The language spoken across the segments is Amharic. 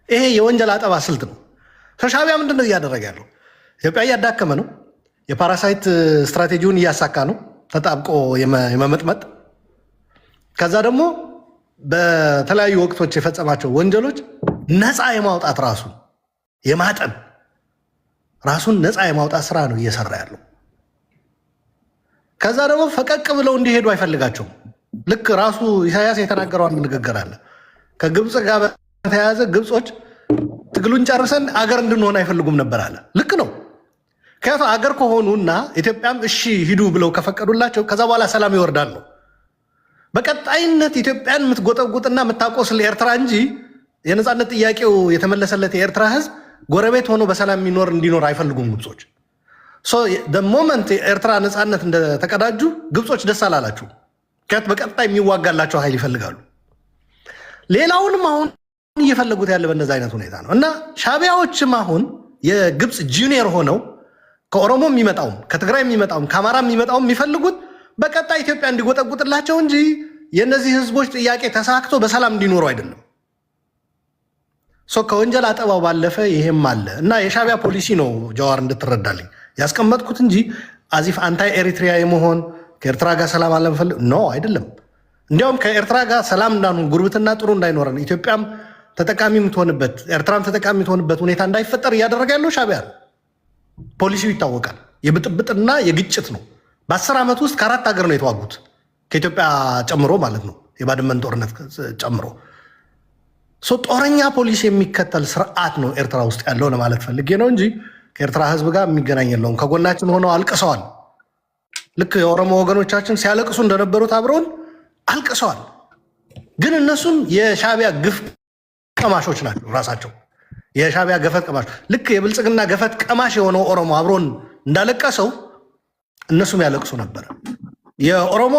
ይሄ የወንጀል አጠባ ስልት ነው። ሻዕቢያ ምንድን ነው እያደረገ ያለው? ኢትዮጵያ እያዳከመ ነው። የፓራሳይት ስትራቴጂውን እያሳካ ነው፣ ተጣብቆ የመመጥመጥ ከዛ ደግሞ በተለያዩ ወቅቶች የፈጸማቸው ወንጀሎች ነፃ የማውጣት ራሱን ነፃ የማውጣት ስራ ነው እየሰራ ያለው። ከዛ ደግሞ ፈቀቅ ብለው እንዲሄዱ አይፈልጋቸውም። ልክ ራሱ ኢሳያስ የተናገረው አንድ ንግግር አለ። ከግብፅ ጋር በተያያዘ ግብፆች ትግሉን ጨርሰን አገር እንድንሆን አይፈልጉም ነበር አለ። ልክ ነው። ምክንያቱም አገር ከሆኑና ኢትዮጵያም እሺ ሂዱ ብለው ከፈቀዱላቸው ከዛ በኋላ ሰላም ይወርዳል ነው። በቀጣይነት ኢትዮጵያን የምትጎጠጉጥና የምታቆስል ኤርትራ እንጂ የነፃነት ጥያቄው የተመለሰለት የኤርትራ ህዝብ ጎረቤት ሆኖ በሰላም እንዲኖር አይፈልጉም ግብፆች። ሞመንት የኤርትራ ነፃነት እንደተቀዳጁ ግብፆች ደስ አላላችሁ። በቀጣይ የሚዋጋላቸው ኃይል ይፈልጋሉ። ሌላውንም አሁን እየፈለጉት ያለ በእነዚ አይነት ሁኔታ ነው እና ሻዕቢያዎችም አሁን የግብፅ ጁኒየር ሆነው ከኦሮሞ የሚመጣውም ከትግራይ የሚመጣውም ከአማራ የሚመጣውም የሚፈልጉት በቀጣይ ኢትዮጵያ እንዲጎጠጉጥላቸው እንጂ የእነዚህ ህዝቦች ጥያቄ ተሳክቶ በሰላም እንዲኖሩ አይደለም። ከወንጀል አጠባው ባለፈ ይሄም አለ እና የሻዕቢያ ፖሊሲ ነው ጀዋር እንድትረዳልኝ ያስቀመጥኩት እንጂ አዚፍ አንታይ ኤሪትሪያ የመሆን ከኤርትራ ጋር ሰላም አለመፈለግ ኖ አይደለም። እንዲያውም ከኤርትራ ጋር ሰላም እንዳንሆን ጉርብትና ጥሩ እንዳይኖረን ኢትዮጵያም ተጠቃሚ የምትሆንበት ኤርትራም ተጠቃሚ የምትሆንበት ሁኔታ እንዳይፈጠር እያደረገ ያለው ሻዕቢያ ነው። ፖሊሲው ይታወቃል። የብጥብጥና የግጭት ነው። በ10 ዓመት ውስጥ ከ4 ሀገር ነው የተዋጉት ከኢትዮጵያ ጨምሮ ማለት ነው፣ የባድመን ጦርነት ጨምሮ። ጦረኛ ፖሊሲ የሚከተል ስርዓት ነው ኤርትራ ውስጥ ያለው ለማለት ፈልጌ ነው እንጂ ከኤርትራ ህዝብ ጋር የሚገናኝ የለውም። ከጎናችን ሆነው አልቅሰዋል። ልክ የኦሮሞ ወገኖቻችን ሲያለቅሱ እንደነበሩት አብረውን አልቅሰዋል። ግን እነሱም የሻዕቢያ ግፍ ቀማሾች ናቸው። ራሳቸው የሻዕቢያ ገፈት ቀማሽ፣ ልክ የብልጽግና ገፈት ቀማሽ የሆነው ኦሮሞ አብሮን እንዳለቀሰው እነሱም ያለቅሱ ነበረ። የኦሮሞ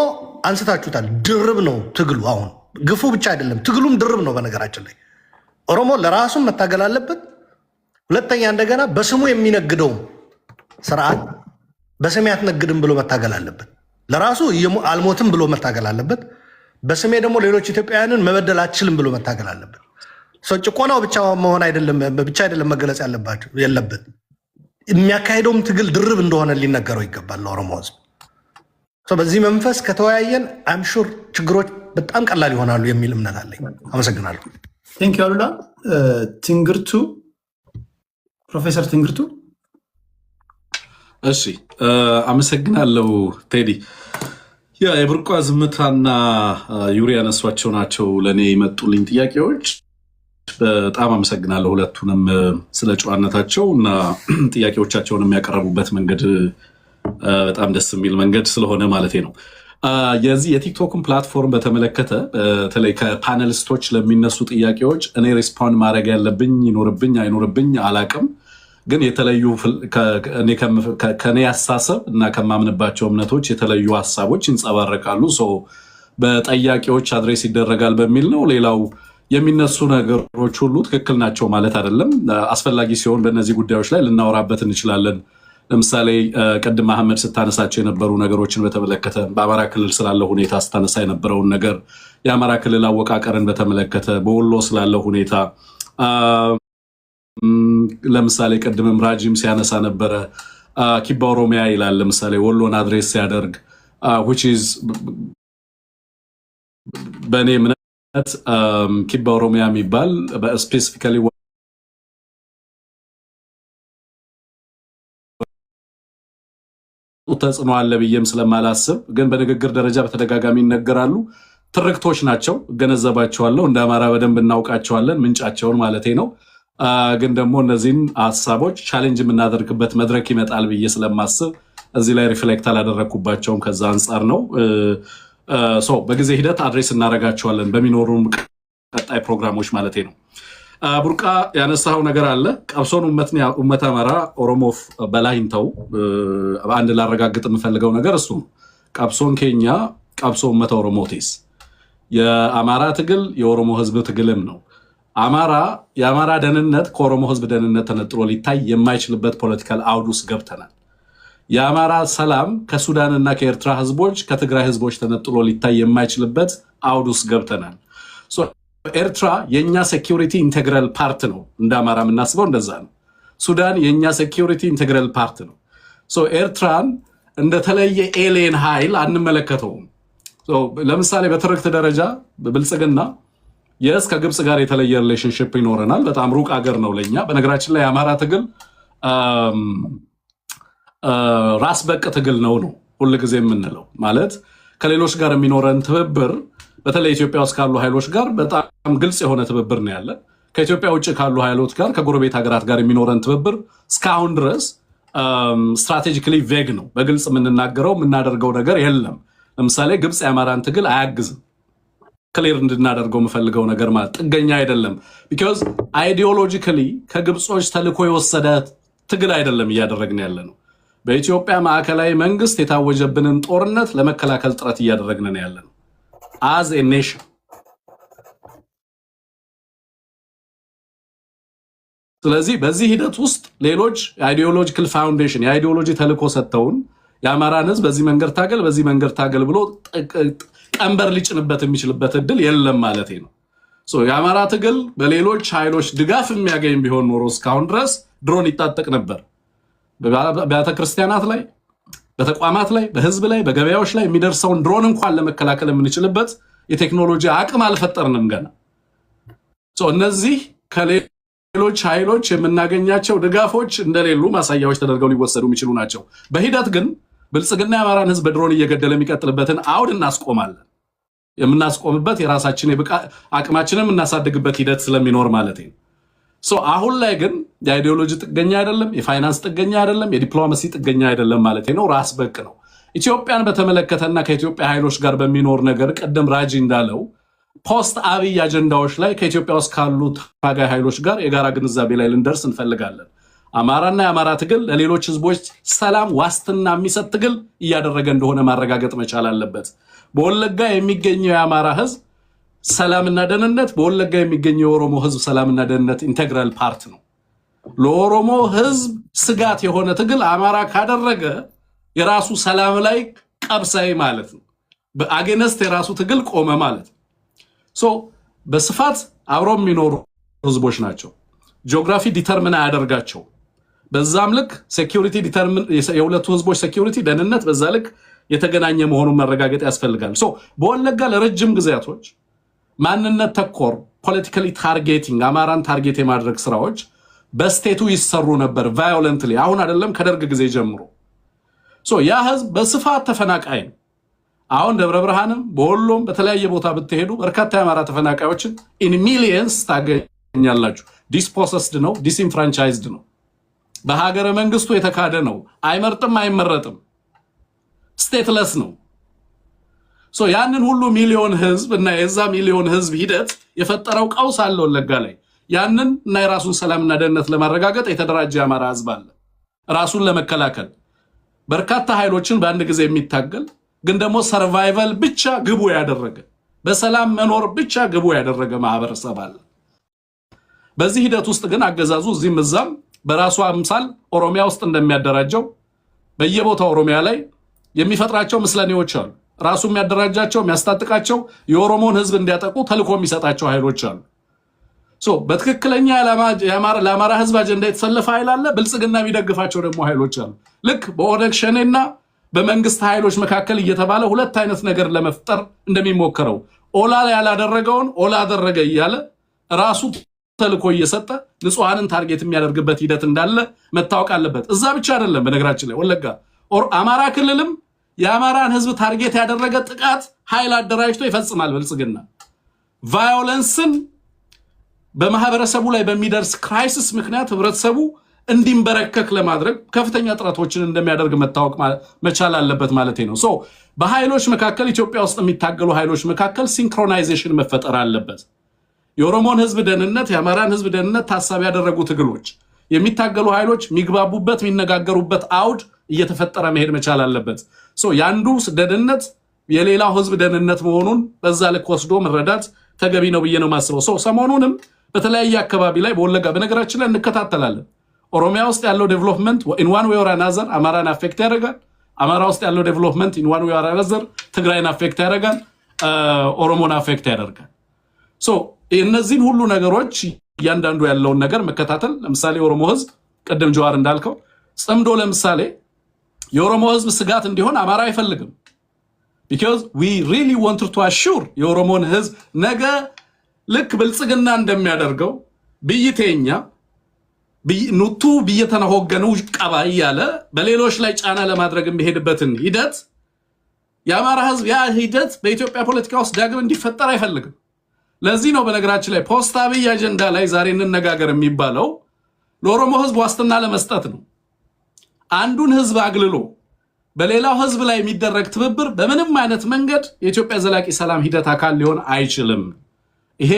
አንስታችሁታል። ድርብ ነው ትግሉ። አሁን ግፉ ብቻ አይደለም ትግሉም ድርብ ነው። በነገራችን ላይ ኦሮሞ ለራሱም መታገል አለበት። ሁለተኛ እንደገና በስሙ የሚነግደው ስርዓት በስሜ አትነግድም ብሎ መታገል አለበት። ለራሱ አልሞትም ብሎ መታገል አለበት። በስሜ ደግሞ ሌሎች ኢትዮጵያውያንን መበደል አትችልም ብሎ መታገል አለበት። ጭቆናው ብቻ መሆን አይደለም መገለጽ የለበት። የሚያካሄደውም ትግል ድርብ እንደሆነ ሊነገረው ይገባል ለኦሮሞ ህዝብ። በዚህ መንፈስ ከተወያየን አምሹር ችግሮች በጣም ቀላል ይሆናሉ የሚል እምነት አለኝ። አመሰግናለሁ። ቴንክ ዩ አሉላ። ትንግርቱ ፕሮፌሰር ትንግርቱ። እሺ አመሰግናለሁ ቴዲ። የብርቋ ዝምታና ዩሪ ያነሷቸው ናቸው ለእኔ የመጡልኝ ጥያቄዎች። በጣም አመሰግናለሁ ሁለቱንም ስለ ጨዋነታቸው እና ጥያቄዎቻቸውን የሚያቀረቡበት መንገድ በጣም ደስ የሚል መንገድ ስለሆነ ማለቴ ነው። የዚህ የቲክቶክን ፕላትፎርም በተመለከተ በተለይ ከፓነሊስቶች ለሚነሱ ጥያቄዎች እኔ ሪስፖንድ ማድረግ ያለብኝ ይኖርብኝ አይኖርብኝ አላቅም። ግን የተለዩ ከኔ አሳሰብ እና ከማምንባቸው እምነቶች የተለዩ ሀሳቦች ይንጸባረቃሉ። በጠያቂዎች አድሬስ ይደረጋል በሚል ነው። ሌላው የሚነሱ ነገሮች ሁሉ ትክክል ናቸው ማለት አይደለም። አስፈላጊ ሲሆን በእነዚህ ጉዳዮች ላይ ልናወራበት እንችላለን። ለምሳሌ ቅድም መሐመድ ስታነሳቸው የነበሩ ነገሮችን በተመለከተ በአማራ ክልል ስላለው ሁኔታ ስታነሳ የነበረውን ነገር፣ የአማራ ክልል አወቃቀርን በተመለከተ፣ በወሎ ስላለው ሁኔታ ለምሳሌ ቅድምም ራጂም ሲያነሳ ነበረ። ኪባ ኦሮሚያ ይላል ለምሳሌ ወሎን አድሬስ ሲያደርግ በእኔ እምነት ኪባ ኦሮሚያ የሚባል ስፔሲፊካሊ ተጽዕኖ አለ ብዬም ስለማላስብ ግን በንግግር ደረጃ በተደጋጋሚ ይነገራሉ። ትርክቶች ናቸው፣ እገነዘባቸዋለሁ። እንደ አማራ በደንብ እናውቃቸዋለን፣ ምንጫቸውን ማለቴ ነው። ግን ደግሞ እነዚህን ሀሳቦች ቻሌንጅ የምናደርግበት መድረክ ይመጣል ብዬ ስለማስብ እዚህ ላይ ሪፍሌክት አላደረግኩባቸውም። ከዛ አንጻር ነው። በጊዜ ሂደት አድሬስ እናደርጋቸዋለን በሚኖሩም ቀጣይ ፕሮግራሞች ማለቴ ነው። ቡርቃ ያነሳው ነገር አለ። ቀብሶን ኡመት አማራ ኦሮሞፍ በላይንተው አንድ ላረጋግጥ የምፈልገው ነገር እሱ ቀብሶን ኬኛ ቀብሶ ኡመት ኦሮሞቴስ የአማራ ትግል የኦሮሞ ህዝብ ትግልም ነው። የአማራ ደህንነት ከኦሮሞ ህዝብ ደህንነት ተነጥሎ ሊታይ የማይችልበት ፖለቲካል አውድ ውስጥ ገብተናል። የአማራ ሰላም ከሱዳንና ከኤርትራ ህዝቦች ከትግራይ ህዝቦች ተነጥሎ ሊታይ የማይችልበት አውድ ውስጥ ገብተናል። ኤርትራ የኛ ሴኩሪቲ ኢንቴግራል ፓርት ነው። እንደ አማራ የምናስበው እንደዛ ነው። ሱዳን የኛ ሴኩሪቲ ኢንቴግራል ፓርት ነው። ኤርትራን እንደተለየ ኤሊየን ኃይል አንመለከተውም። ለምሳሌ በትርክት ደረጃ በብልጽግና የስ ከግብፅ ጋር የተለየ ሪሌሽንሽፕ ይኖረናል። በጣም ሩቅ አገር ነው ለኛ። በነገራችን ላይ የአማራ ትግል ራስ በቅ ትግል ነው ሁልጊዜ የምንለው ማለት ከሌሎች ጋር የሚኖረን ትብብር በተለይ ኢትዮጵያ ውስጥ ካሉ ኃይሎች ጋር በጣም ግልጽ የሆነ ትብብር ነው ያለ። ከኢትዮጵያ ውጭ ካሉ ኃይሎች ጋር ከጎረቤት ሀገራት ጋር የሚኖረን ትብብር እስካሁን ድረስ ስትራቴጂካሊ ቬግ ነው። በግልጽ የምንናገረው የምናደርገው ነገር የለም። ለምሳሌ ግብፅ የአማራን ትግል አያግዝም። ክሊር እንድናደርገው የምፈልገው ነገር ማለት ጥገኛ አይደለም። ቢኮዝ አይዲዮሎጂካሊ ከግብጾች ተልኮ የወሰደ ትግል አይደለም እያደረግን ያለ ነው። በኢትዮጵያ ማዕከላዊ መንግስት የታወጀብንን ጦርነት ለመከላከል ጥረት እያደረግን ያለ ነው አዝ ኤ ኔሽን። ስለዚህ በዚህ ሂደት ውስጥ ሌሎች አይዲዮሎጂካል ፋውንዴሽን የአይዲዮሎጂ ተልኮ ሰጥተውን የአማራን ህዝብ በዚህ መንገድ ታገል በዚህ መንገድ ታገል ብሎ ቀንበር ሊጭንበት የሚችልበት እድል የለም ማለት ነው። የአማራ ትግል በሌሎች ኃይሎች ድጋፍ የሚያገኝ ቢሆን ኖሮ እስካሁን ድረስ ድሮን ይታጠቅ ነበር። በቤተ ክርስቲያናት ላይ፣ በተቋማት ላይ፣ በህዝብ ላይ፣ በገበያዎች ላይ የሚደርሰውን ድሮን እንኳን ለመከላከል የምንችልበት የቴክኖሎጂ አቅም አልፈጠርንም ገና። እነዚህ ከሌሎች ኃይሎች የምናገኛቸው ድጋፎች እንደሌሉ ማሳያዎች ተደርገው ሊወሰዱ የሚችሉ ናቸው። በሂደት ግን ብልጽግና የአማራን ህዝብ በድሮን እየገደለ የሚቀጥልበትን አውድ እናስቆማለን። የምናስቆምበት የራሳችን አቅማችንን የምናሳድግበት ሂደት ስለሚኖር ማለት ነው። አሁን ላይ ግን የአይዲዮሎጂ ጥገኛ አይደለም፣ የፋይናንስ ጥገኛ አይደለም፣ የዲፕሎማሲ ጥገኛ አይደለም ማለት ነው። ራስ በቅ ነው። ኢትዮጵያን በተመለከተና ከኢትዮጵያ ኃይሎች ጋር በሚኖር ነገር ቀደም ራጂ እንዳለው ፖስት አብይ አጀንዳዎች ላይ ከኢትዮጵያ ውስጥ ካሉ ታጋይ ኃይሎች ጋር የጋራ ግንዛቤ ላይ ልንደርስ እንፈልጋለን። አማራና የአማራ ትግል ለሌሎች ህዝቦች ሰላም ዋስትና የሚሰጥ ትግል እያደረገ እንደሆነ ማረጋገጥ መቻል አለበት። በወለጋ የሚገኘው የአማራ ህዝብ ሰላምና ደህንነት በወለጋ የሚገኘው የኦሮሞ ህዝብ ሰላምና ደህንነት ኢንቴግራል ፓርት ነው። ለኦሮሞ ህዝብ ስጋት የሆነ ትግል አማራ ካደረገ የራሱ ሰላም ላይ ቀብሳይ ማለት ነው። በአጌነስት የራሱ ትግል ቆመ ማለት ነው። በስፋት አብሮ የሚኖሩ ህዝቦች ናቸው። ጂኦግራፊ ዲተርሚን አያደርጋቸው። በዛም ልክ ሴኩሪቲ ዲተርሚን የሁለቱ ህዝቦች ሴኩሪቲ ደህንነት በዛ ልክ የተገናኘ መሆኑን ማረጋገጥ ያስፈልጋል። በወለጋ ለረጅም ጊዜያቶች ማንነት ተኮር ፖለቲካሊ ታርጌቲንግ አማራን ታርጌት የማድረግ ስራዎች በስቴቱ ይሰሩ ነበር ቫዮለንትሊ። አሁን አይደለም ከደርግ ጊዜ ጀምሮ ያ ህዝብ በስፋት ተፈናቃይ ነው። አሁን ደብረ ብርሃንም በወሎም በተለያየ ቦታ ብትሄዱ በርካታ የአማራ ተፈናቃዮችን ኢን ሚሊየንስ ታገኛላችሁ። ዲስፖሰስድ ነው፣ ዲስኢንፍራንቻይዝድ ነው፣ በሀገረ መንግስቱ የተካደ ነው፣ አይመርጥም አይመረጥም፣ ስቴትለስ ነው። ያንን ሁሉ ሚሊዮን ህዝብ እና የዛ ሚሊዮን ህዝብ ሂደት የፈጠረው ቀውስ አለ ወለጋ ላይ። ያንን እና የራሱን ሰላምና ደህንነት ለማረጋገጥ የተደራጀ የአማራ ህዝብ አለ። ራሱን ለመከላከል በርካታ ኃይሎችን በአንድ ጊዜ የሚታገል ግን ደግሞ ሰርቫይቫል ብቻ ግቡ ያደረገ በሰላም መኖር ብቻ ግቡ ያደረገ ማህበረሰብ አለ። በዚህ ሂደት ውስጥ ግን አገዛዙ እዚህም እዛም በራሱ አምሳል ኦሮሚያ ውስጥ እንደሚያደራጀው በየቦታው ኦሮሚያ ላይ የሚፈጥራቸው ምስለኔዎች አሉ። ራሱ የሚያደራጃቸው የሚያስታጥቃቸው የኦሮሞን ህዝብ እንዲያጠቁ ተልኮ የሚሰጣቸው ኃይሎች አሉ። በትክክለኛ ለአማራ ህዝብ አጀንዳ የተሰለፈ ኃይል አለ። ብልጽግና የሚደግፋቸው ደግሞ ኃይሎች አሉ። ልክ በኦነግ ሸኔና በመንግስት ኃይሎች መካከል እየተባለ ሁለት አይነት ነገር ለመፍጠር እንደሚሞከረው ኦላ ያላደረገውን ኦላ አደረገ እያለ ራሱ ተልኮ እየሰጠ ንጹሃንን ታርጌት የሚያደርግበት ሂደት እንዳለ መታወቅ አለበት። እዛ ብቻ አይደለም። በነገራችን ላይ ወለጋ አማራ ክልልም የአማራን ህዝብ ታርጌት ያደረገ ጥቃት ኃይል አደራጅቶ ይፈጽማል። ብልጽግና ቫዮለንስን በማህበረሰቡ ላይ በሚደርስ ክራይሲስ ምክንያት ህብረተሰቡ እንዲንበረከክ ለማድረግ ከፍተኛ ጥረቶችን እንደሚያደርግ መታወቅ መቻል አለበት ማለት ነው። በኃይሎች መካከል ኢትዮጵያ ውስጥ የሚታገሉ ኃይሎች መካከል ሲንክሮናይዜሽን መፈጠር አለበት። የኦሮሞን ህዝብ ደህንነት የአማራን ህዝብ ደህንነት ታሳቢ ያደረጉ ትግሎች የሚታገሉ ኃይሎች የሚግባቡበት የሚነጋገሩበት አውድ እየተፈጠረ መሄድ መቻል አለበት። ያንዱ ደህንነት የሌላው ህዝብ ደህንነት መሆኑን በዛ ልክ ወስዶ መረዳት ተገቢ ነው ብዬ ነው የማስበው። ሰሞኑንም በተለያየ አካባቢ ላይ በወለጋ በነገራችን ላይ እንከታተላለን። ኦሮሚያ ውስጥ ያለው ዴቨሎፕመንት ኢን ዋን ዌይ ኦር አናዘር አማራን አፌክት ያደርጋል። አማራ ውስጥ ያለው ዴቨሎፕመንት ኢን ዋን ዌይ ኦር አናዘር ትግራይን አፌክት ያደርጋል፣ ኦሮሞን አፌክት ያደርጋል። እነዚህን ሁሉ ነገሮች እያንዳንዱ ያለውን ነገር መከታተል ለምሳሌ ኦሮሞ ህዝብ ቀደም ጀዋር እንዳልከው ጽምዶ ለምሳሌ የኦሮሞ ህዝብ ስጋት እንዲሆን አማራ አይፈልግም because we really wanted to assure የኦሮሞን ህዝብ ነገ ልክ ብልጽግና እንደሚያደርገው ብይተኛ ኑቱ ብይተናሆገኑ ቀባይ ያለ በሌሎች ላይ ጫና ለማድረግ የሚሄድበትን ሂደት የአማራ ህዝብ ያ ሂደት በኢትዮጵያ ፖለቲካ ውስጥ ዳግም እንዲፈጠር አይፈልግም ለዚህ ነው በነገራችን ላይ ፖስት አብይ አጀንዳ ላይ ዛሬ እንነጋገር የሚባለው ለኦሮሞ ህዝብ ዋስትና ለመስጠት ነው አንዱን ህዝብ አግልሎ በሌላው ህዝብ ላይ የሚደረግ ትብብር በምንም አይነት መንገድ የኢትዮጵያ ዘላቂ ሰላም ሂደት አካል ሊሆን አይችልም ይሄ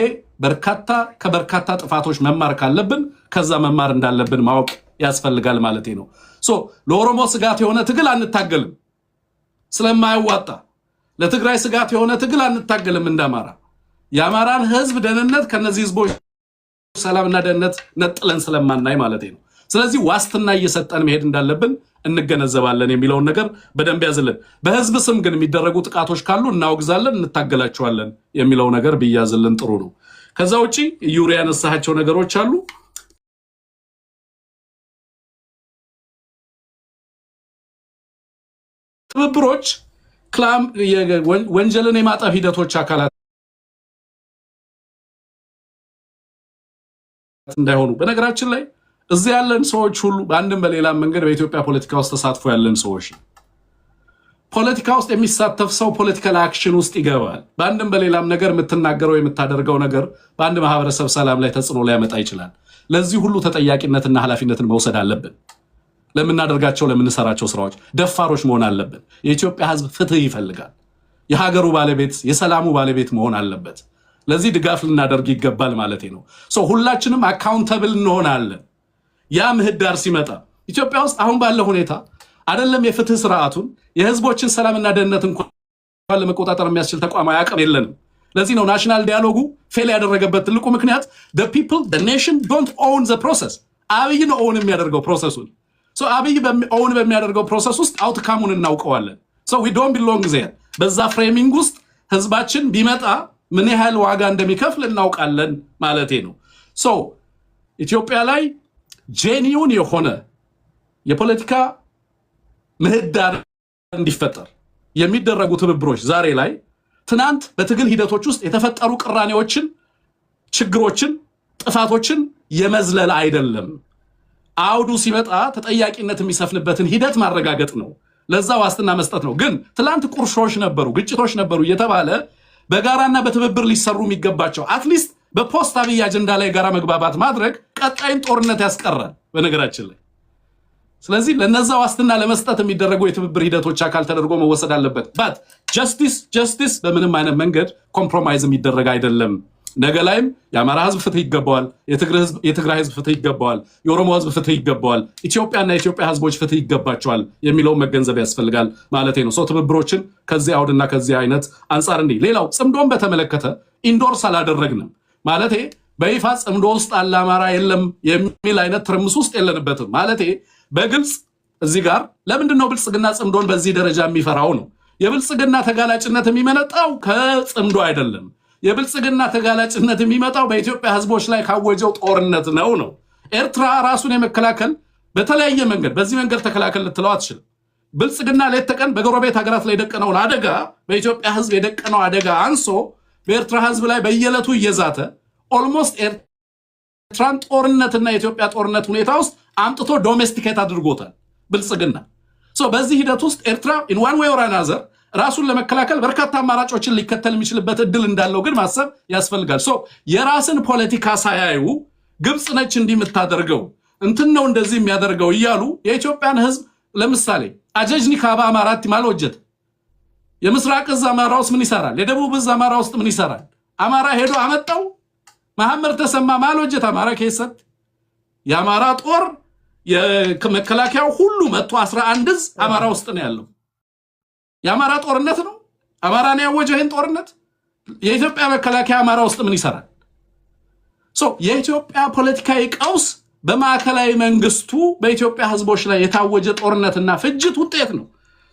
ከበርካታ ጥፋቶች መማር ካለብን ከዛ መማር እንዳለብን ማወቅ ያስፈልጋል ማለት ነው ሶ ለኦሮሞ ስጋት የሆነ ትግል አንታገልም ስለማይዋጣ ለትግራይ ስጋት የሆነ ትግል አንታገልም እንዳማራ የአማራን ህዝብ ደህንነት ከነዚህ ህዝቦች ሰላምና ደህንነት ነጥለን ስለማናይ ማለት ነው ስለዚህ ዋስትና እየሰጠን መሄድ እንዳለብን እንገነዘባለን የሚለውን ነገር በደንብ ያዝልን በህዝብ ስም ግን የሚደረጉ ጥቃቶች ካሉ እናወግዛለን እንታገላቸዋለን የሚለው ነገር ቢያዝልን ጥሩ ነው ከዛ ውጪ ዩሪያ ያነሳቸው ነገሮች አሉ ትብብሮች ክላም ወንጀልን የማጠፍ ሂደቶች አካላት እንዳይሆኑ በነገራችን ላይ እዚህ ያለን ሰዎች ሁሉ በአንድም በሌላ መንገድ በኢትዮጵያ ፖለቲካ ውስጥ ተሳትፎ ያለን ሰዎች ፖለቲካ ውስጥ የሚሳተፍ ሰው ፖለቲካል አክሽን ውስጥ ይገባል በአንድም በሌላም ነገር የምትናገረው የምታደርገው ነገር በአንድ ማህበረሰብ ሰላም ላይ ተጽዕኖ ሊያመጣ ይችላል ለዚህ ሁሉ ተጠያቂነትና ኃላፊነትን መውሰድ አለብን ለምናደርጋቸው ለምንሰራቸው ስራዎች ደፋሮች መሆን አለብን የኢትዮጵያ ህዝብ ፍትህ ይፈልጋል የሀገሩ ባለቤት የሰላሙ ባለቤት መሆን አለበት ለዚህ ድጋፍ ልናደርግ ይገባል ማለት ነው ሶ ሁላችንም አካውንታብል እንሆናለን ያ ምህዳር ሲመጣ ኢትዮጵያ ውስጥ አሁን ባለው ሁኔታ አይደለም የፍትህ ስርዓቱን የህዝቦችን ሰላምና ደህንነት እንኳን ለመቆጣጠር የሚያስችል ተቋማዊ አቅም የለንም ለዚህ ነው ናሽናል ዳያሎጉ ፌል ያደረገበት ትልቁ ምክንያት the people the nation don't own the process አብይ ነው ኦውን የሚያደርገው ፕሮሰሱን ሶ አብይ ኦውን በሚያደርገው ፕሮሰስ ውስጥ አውትካሙን እናውቀዋለን ሶ we don't belong there በዛ ፍሬሚንግ ውስጥ ህዝባችን ቢመጣ ምን ያህል ዋጋ እንደሚከፍል እናውቃለን ማለቴ ነው ሶ ኢትዮጵያ ላይ ጄኒውን የሆነ የፖለቲካ ምህዳር እንዲፈጠር የሚደረጉ ትብብሮች ዛሬ ላይ ትናንት በትግል ሂደቶች ውስጥ የተፈጠሩ ቅራኔዎችን ችግሮችን ጥፋቶችን የመዝለል አይደለም አውዱ ሲመጣ ተጠያቂነት የሚሰፍንበትን ሂደት ማረጋገጥ ነው ለዛ ዋስትና መስጠት ነው ግን ትላንት ቁርሾች ነበሩ ግጭቶች ነበሩ እየተባለ በጋራና በትብብር ሊሰሩ የሚገባቸው አትሊስት በፖስት አብይ አጀንዳ ላይ ጋራ መግባባት ማድረግ ቀጣይን ጦርነት ያስቀራል በነገራችን ላይ ስለዚህ ለነዛ ዋስትና ለመስጠት የሚደረጉ የትብብር ሂደቶች አካል ተደርጎ መወሰድ አለበት but justice በምንም አይነት መንገድ ኮምፕሮማይዝ የሚደረግ አይደለም ነገ ላይም የአማራ ህዝብ ፍትህ ይገባዋል የትግራይ ህዝብ ፍትህ ይገባዋል የኦሮሞ ህዝብ ፍትህ ይገባዋል ኢትዮጵያና የኢትዮጵያ ህዝቦች ፍትህ ይገባቸዋል የሚለው መገንዘብ ያስፈልጋል ማለቴ ነው ሶ ትብብሮችን ከዚህ አውድና ከዚህ አይነት አንፃር እንዴ ሌላው ጽምዶን በተመለከተ ኢንዶርስ አላደረግንም ማለቴ በይፋ ጽምዶ ውስጥ አለ አማራ የለም የሚል አይነት ትርምስ ውስጥ የለንበትም ማለቴ በግልጽ እዚህ ጋር ለምንድነው ብልጽግና ጽምዶን በዚህ ደረጃ የሚፈራው ነው የብልጽግና ተጋላጭነት የሚመነጣው ከጽምዶ አይደለም የብልጽግና ተጋላጭነት የሚመጣው በኢትዮጵያ ህዝቦች ላይ ካወጀው ጦርነት ነው ኤርትራ ራሱን የመከላከል በተለያየ መንገድ በዚህ መንገድ ተከላከል ልትለው አትችልም ብልጽግና ለተቀን በጎረቤት ሀገራት ላይ ደቀነው አደጋ በኢትዮጵያ ህዝብ የደቀነው አደጋ አንሶ በኤርትራ ህዝብ ላይ በየለቱ እየዛተ ኦልሞስት ኤርትራን ጦርነትና የኢትዮጵያ ጦርነት ሁኔታ ውስጥ አምጥቶ ዶሜስቲኬት አድርጎታል ብልጽግና ሶ በዚህ ሂደት ውስጥ ኤርትራ in one way or another ራሱን ለመከላከል በርካታ አማራጮችን ሊከተል የሚችልበት እድል እንዳለው ግን ማሰብ ያስፈልጋል ሶ የራስን ፖለቲካ ሳያዩ ግብጽ ነች እንዲምታደርገው እንትን ነው እንደዚህ የሚያደርገው ይያሉ የኢትዮጵያን ህዝብ ለምሳሌ አጀጅኒ ካባ አማራት ማልወጀት የምስራቅ እዝ አማራ ውስጥ ምን ይሰራል የደቡብ እዝ አማራ ውስጥ ምን ይሰራል አማራ ሄዶ አመጣው መሐመድ ተሰማ ማልወጀት አማራ ከይሰጥ የአማራ ጦር የመከላከያው ሁሉ 111 እዝ አማራ ውስጥ ነው ያለው የአማራ ጦርነት ነው አማራ ነው ያወጀው ይሄን ጦርነት የኢትዮጵያ መከላከያ አማራ ውስጥ ምን ይሰራል ሶ የኢትዮጵያ ፖለቲካዊ ቀውስ በማዕከላዊ መንግስቱ በኢትዮጵያ ህዝቦች ላይ የታወጀ ጦርነትና ፍጅት ውጤት ነው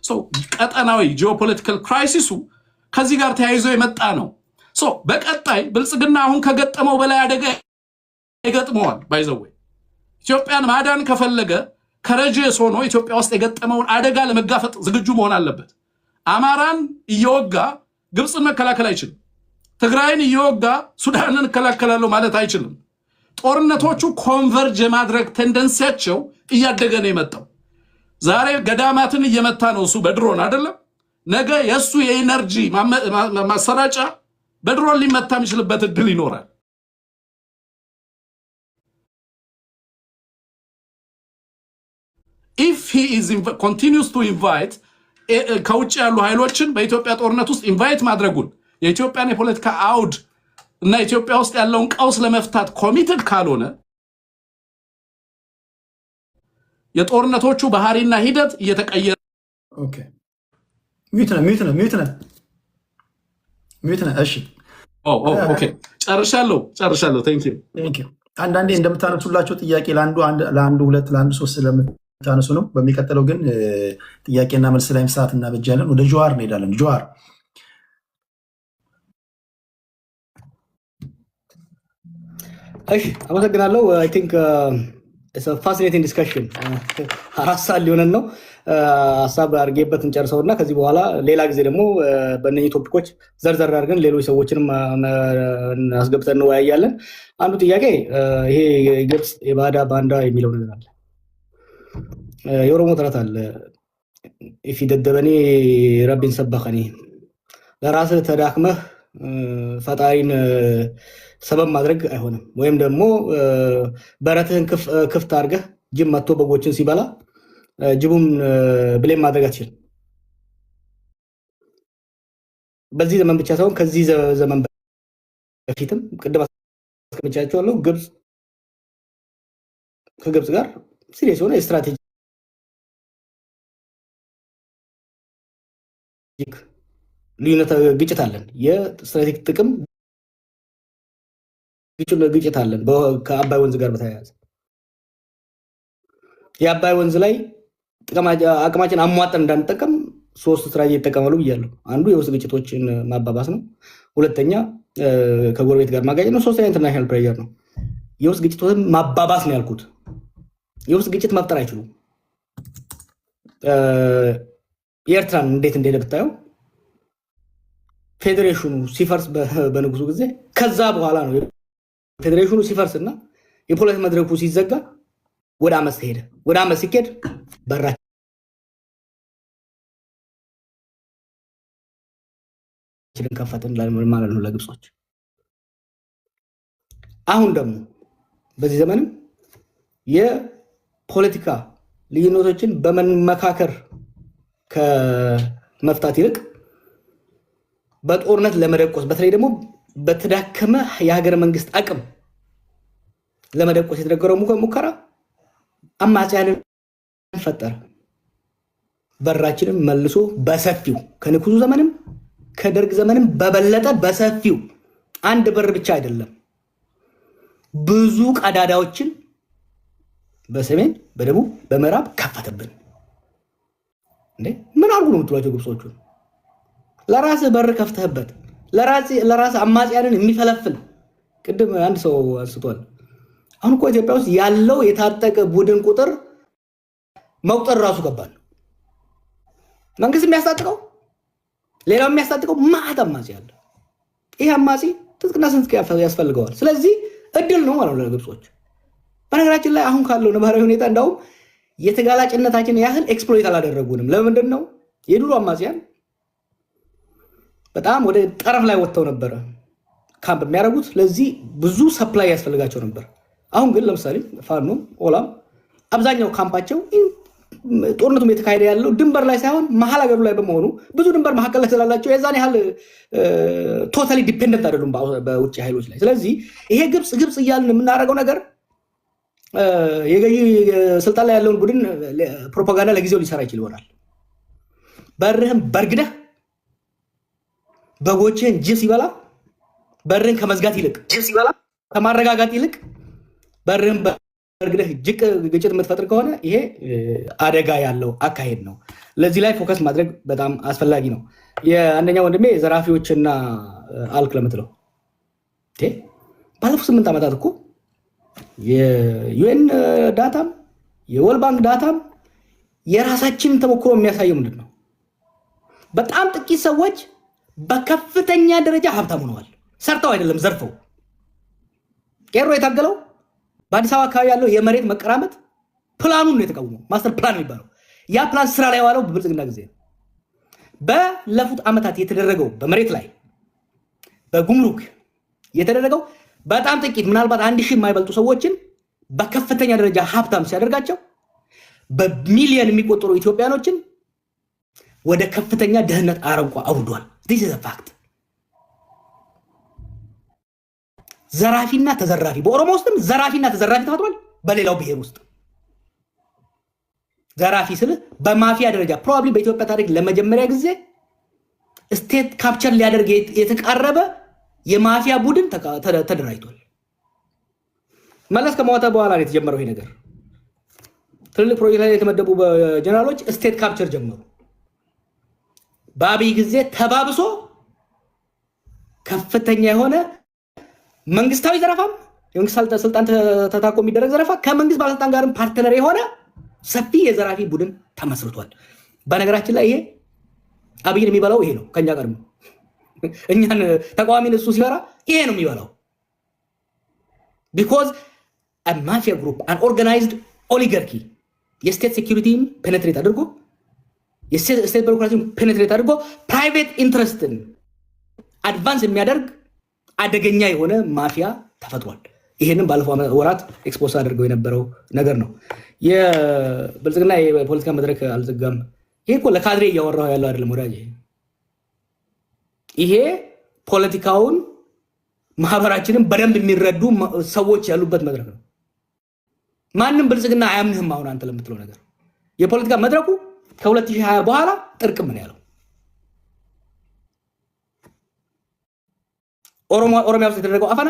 ሶ ቀጠናዊ ጂኦፖለቲካል ክራይሲሱ ከዚህ ጋር ተያይዞ የመጣ ነው በቀጣይ ብልጽግና አሁን ከገጠመው በላይ አደጋ ይገጥመዋል። ባይዘው ኢትዮጵያን ማዳን ከፈለገ ከረጀስ ሆኖ ኢትዮጵያ ውስጥ የገጠመውን አደጋ ለመጋፈጥ ዝግጁ መሆን አለበት። አማራን እየወጋ ግብፅን መከላከል አይችልም። ትግራይን እየወጋ ሱዳንን እከላከላለሁ ማለት አይችልም። ጦርነቶቹ ኮንቨርጅ የማድረግ ቴንደንሲያቸው እያደገ ነው የመጣው። ዛሬ ገዳማትን እየመታ ነው እሱ በድሮን አይደለም። ነገ የእሱ የኢነርጂ ማሰራጫ በድሮን ሊመታ የሚችልበት እድል ይኖራል። if he is continues to invite ከውጭ ያሉ ኃይሎችን በኢትዮጵያ ጦርነት ውስጥ ኢንቫይት ማድረጉን የኢትዮጵያን የፖለቲካ አውድ እና ኢትዮጵያ ውስጥ ያለውን ቀውስ ለመፍታት ኮሚትድ ካልሆነ የጦርነቶቹ ባህሪና ሂደት እየተቀየረ ኦኬ ሚዩት ነው እሺ ኦኬ ጨርሻለሁ ቴንክ ዩ አንዳንዴ እንደምታነሱላቸው ጥያቄ ለአንዱ ሁለት ለአንዱ ሶስት ስለምታነሱ ነው። በሚቀጥለው ግን ጥያቄና መልስ ላይ ሰዓት እናበጃለን። ወደ ጀዋር እንሄዳለን። ጀዋር እሺ አመሰግናለሁ። አይ ቲንክ ኢትስ አ ፋሲኔቲንግ ዲስከሽን 4 ሰዓት ሊሆነን ነው። ሀሳብ አድርጌበት እንጨርሰውና ከዚህ በኋላ ሌላ ጊዜ ደግሞ በእነኚህ ቶፒኮች ዘርዘር አድርገን ሌሎች ሰዎችንም አስገብተን እንወያያለን። አንዱ ጥያቄ ይሄ ግብፅ የባዳ ባንዳ የሚለው ነገር አለ። የኦሮሞ ተረት አለ ኢፊ ደደበኔ ረቢን ሰበኸኒ፣ ለራስህ ተዳክመህ ፈጣሪን ሰበብ ማድረግ አይሆንም። ወይም ደግሞ በረትህን ክፍት አድርገህ ጅብ መጥቶ በጎችን ሲበላ ጅቡን ብሌም ማድረግ አትችልም። በዚህ ዘመን ብቻ ሳይሆን ከዚህ ዘመን በፊትም ቅድም አስቀምጫቸዋለሁ። ግብፅ ከግብፅ ጋር ሲሪየስ የሆነ የስትራቴጂክ ልዩነት ግጭት አለን። የስትራቴጂክ ጥቅም ግጭት አለን ከአባይ ወንዝ ጋር በተያያዘ የአባይ ወንዝ ላይ አቅማችን አሟጠን እንዳንጠቀም 3 ስትራቴጂ ይጠቀማሉ ብያለሁ። አንዱ የውስጥ ግጭቶችን ማባባስ ነው። ሁለተኛ ከጎረቤት ጋር ማጋጨት ነው። ሶስተኛ ኢንተርናሽናል ፕሬዠር ነው። የውስጥ ግጭቶችን ማባባስ ነው ያልኩት። የውስጥ ግጭት መፍጠር አይችሉም። የኤርትራን እንዴት እንደሄደ ብታየው ፌዴሬሽኑ ሲፈርስ በንጉሱ ጊዜ ከዛ በኋላ ነው ፌዴሬሽኑ ሲፈርስና የፖለቲካ መድረኩ ሲዘጋ ወደ አመት ሄደ። ወደ አመት ሲኬድ በራችንን ከፈትን ማለት ነው ለግብጾች። አሁን ደግሞ በዚህ ዘመንም የፖለቲካ ልዩነቶችን በመመካከር ከመፍታት ይልቅ በጦርነት ለመደቆስ በተለይ ደግሞ በተዳከመ የሀገር መንግስት አቅም ለመደቆስ የተደረገው ሙከራ አማጽያንን ፈጠረ። በራችንን መልሶ በሰፊው ከንጉሱ ዘመንም ከደርግ ዘመንም በበለጠ በሰፊው አንድ በር ብቻ አይደለም ብዙ ቀዳዳዎችን በሰሜን በደቡብ በምዕራብ ከፈተብን። እንዴ ምን አርጉ ነው የምትሏቸው ግብጾቹ? ለራስ በር ከፍተህበት ለራስ አማጽያንን የሚፈለፍል ቅድም አንድ ሰው አንስቷል። አሁን እኮ ኢትዮጵያ ውስጥ ያለው የታጠቀ ቡድን ቁጥር መቁጠር ራሱ ከባድ ነው። መንግስት የሚያስታጥቀው ሌላው የሚያስታጥቀው ማዕት አማጺ አለ። ይሄ አማጺ ትጥቅና ስንቅ ያስፈልገዋል። ስለዚህ እድል ነው ማለት ነው ለግብጾች። በነገራችን ላይ አሁን ካለው ነባራዊ ሁኔታ እንዳውም የተጋላጭነታችን ያህል ኤክስፕሎይት አላደረጉንም። ለምንድን ነው? የድሮ አማጺያን በጣም ወደ ጠረፍ ላይ ወጥተው ነበረ ካምፕ የሚያደርጉት። ስለዚህ ብዙ ሰፕላይ ያስፈልጋቸው ነበር። አሁን ግን ለምሳሌ ፋኖ ኦላም አብዛኛው ካምፓቸው ጦርነቱም የተካሄደ ያለው ድንበር ላይ ሳይሆን መሀል ሀገሩ ላይ በመሆኑ ብዙ ድንበር መካከል ላይ ስላላቸው የዛን ያህል ቶታሊ ዲፔንደንት አይደሉም በውጭ ኃይሎች ላይ። ስለዚህ ይሄ ግብፅ እያልን የምናደርገው ነገር የገዢ ስልጣን ላይ ያለውን ቡድን ፕሮፓጋንዳ ለጊዜው ሊሰራ ይችል ይሆናል። በርህን በርግደህ በጎችን ጅብ ሲበላ በርህን ከመዝጋት ይልቅ ከማረጋጋት ይልቅ በርህን በርግደህ ግጭት የምትፈጥር ከሆነ ይሄ አደጋ ያለው አካሄድ ነው። ለዚህ ላይ ፎከስ ማድረግ በጣም አስፈላጊ ነው። የአንደኛ ወንድሜ ዘራፊዎችና አልክ ለምትለው ባለፉት 8 ዓመታት እኮ የዩኤን ዳታም የወርልድ ባንክ ዳታም የራሳችንን ተሞክሮ የሚያሳየው ምንድን ነው? በጣም ጥቂት ሰዎች በከፍተኛ ደረጃ ሀብታም ሆነዋል። ሰርተው አይደለም ዘርፈው። ቄሮ የታገለው በአዲስ አበባ አካባቢ ያለው የመሬት መቀራመጥ ፕላኑን ነው የተቃወመው። ማስተር ፕላን የሚባለው ያ ፕላን ስራ ላይ የዋለው በብልጽግና ጊዜ ነው። ባለፉት ዓመታት የተደረገው በመሬት ላይ በጉምሩክ የተደረገው በጣም ጥቂት ምናልባት 1000 የማይበልጡ ሰዎችን በከፍተኛ ደረጃ ሀብታም ሲያደርጋቸው በሚሊዮን የሚቆጠሩ ኢትዮጵያኖችን ወደ ከፍተኛ ድህነት አረንቋ አውርዷል። this is a fact። ዘራፊና ተዘራፊ በኦሮሞ ውስጥም ዘራፊና ተዘራፊ ተፈጥሯል። በሌላው ብሔር ውስጥ ዘራፊ ስለ በማፊያ ደረጃ ፕሮባብሊ በኢትዮጵያ ታሪክ ለመጀመሪያ ጊዜ ስቴት ካፕቸር ሊያደርግ የተቃረበ የማፊያ ቡድን ተደራጅቷል። መለስ ከሞተ በኋላ ነው የተጀመረው ይሄ ነገር። ትልልቅ ፕሮጀክት ላይ የተመደቡ ጀነራሎች ስቴት ካፕቸር ጀመሩ። በአብይ ጊዜ ተባብሶ ከፍተኛ የሆነ መንግስታዊ ዘረፋም የመንግስት ስልጣን ተታኮ የሚደረግ ዘረፋ ከመንግስት ባለስልጣን ጋርም ፓርትነር የሆነ ሰፊ የዘራፊ ቡድን ተመስርቷል። በነገራችን ላይ ይሄ አብይን የሚበላው ይሄ ነው። ከኛ ጋር እኛን ተቃዋሚን እሱ ሲፈራ ይሄ ነው የሚበላው። ቢኮዝ a mafia group an organized oligarchy የስቴት ሴኩሪቲን ፔኔትሬት አድርጎ የስቴት ቢሮክራሲን ፔኔትሬት አድርጎ ፕራይቬት ኢንትረስትን አድቫንስ የሚያደርግ አደገኛ የሆነ ማፊያ ተፈጥሯል። ይሄንን ባለፈው ወራት ኤክስፖዝ አድርገው የነበረው ነገር ነው። የብልጽግና የፖለቲካ መድረክ አልዘጋም። ይሄ እኮ ለካድሬ እያወራው ያለው አይደለም ወዳጅ። ይሄ ፖለቲካውን ማህበራችንን በደንብ የሚረዱ ሰዎች ያሉበት መድረክ ነው። ማንም ብልጽግና አያምንህም። አሁን አንተ ለምትለው ነገር የፖለቲካ መድረኩ ከ2020 በኋላ ጥርቅም ነው ያለው። ኦሮሚያ ውስጥ የተደረገው አፈና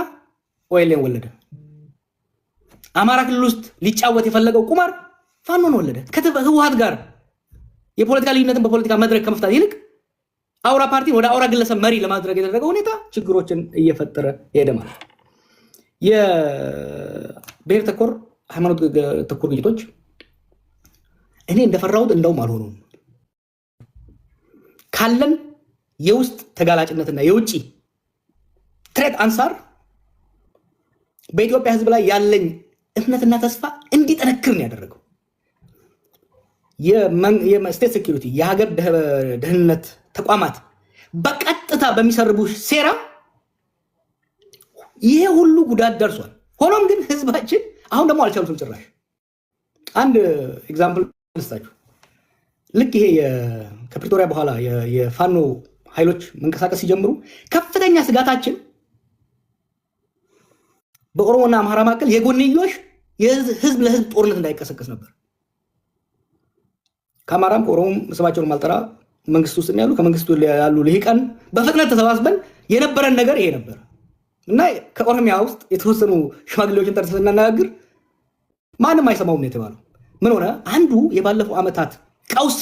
ኦኤልኤን ወለደ። አማራ ክልል ውስጥ ሊጫወት የፈለገው ቁማር ፋኖን ወለደ። ከህወሓት ጋር የፖለቲካ ልዩነትን በፖለቲካ መድረክ ከመፍታት ይልቅ አውራ ፓርቲን ወደ አውራ ግለሰብ መሪ ለማድረግ የተደረገው ሁኔታ ችግሮችን እየፈጠረ ሄደ ማለት። የብሔር ተኮር ሃይማኖት ተኮር ግጭቶች እኔ እንደፈራሁት እንደውም አልሆኑም። ካለን የውስጥ ተጋላጭነትና የውጭ ትሬት አንሳር በኢትዮጵያ ህዝብ ላይ ያለኝ እምነትና ተስፋ እንዲጠነክር ነው ያደረገው። የስቴት ሴኩሪቲ የሀገር ደህንነት ተቋማት በቀጥታ በሚሰርቡ ሴራ ይሄ ሁሉ ጉዳት ደርሷል። ሆኖም ግን ህዝባችን አሁን ደግሞ አልቻሉትም ጭራሽ። አንድ ኤግዛምፕል ልስጣችሁ። ልክ ይሄ ከፕሪቶሪያ በኋላ የፋኖ ኃይሎች መንቀሳቀስ ሲጀምሩ ከፍተኛ ስጋታችን በኦሮሞና አማራ መካከል የጎንዮሽ የህዝብ ለህዝብ ጦርነት እንዳይቀሰቀስ ነበር። ከአማራም ከኦሮሞም ስማቸውን ማልጠራ መንግስት ውስጥ ያሉ ከመንግስቱ ያሉ ልሂቃን በፍጥነት ተሰባስበን የነበረን ነገር ይሄ ነበር እና ከኦሮሚያ ውስጥ የተወሰኑ ሽማግሌዎችን ጠርተን ስናነጋግር ማንም አይሰማውም ነው የተባለው። ምን ሆነ? አንዱ የባለፈው ዓመታት ቀውስ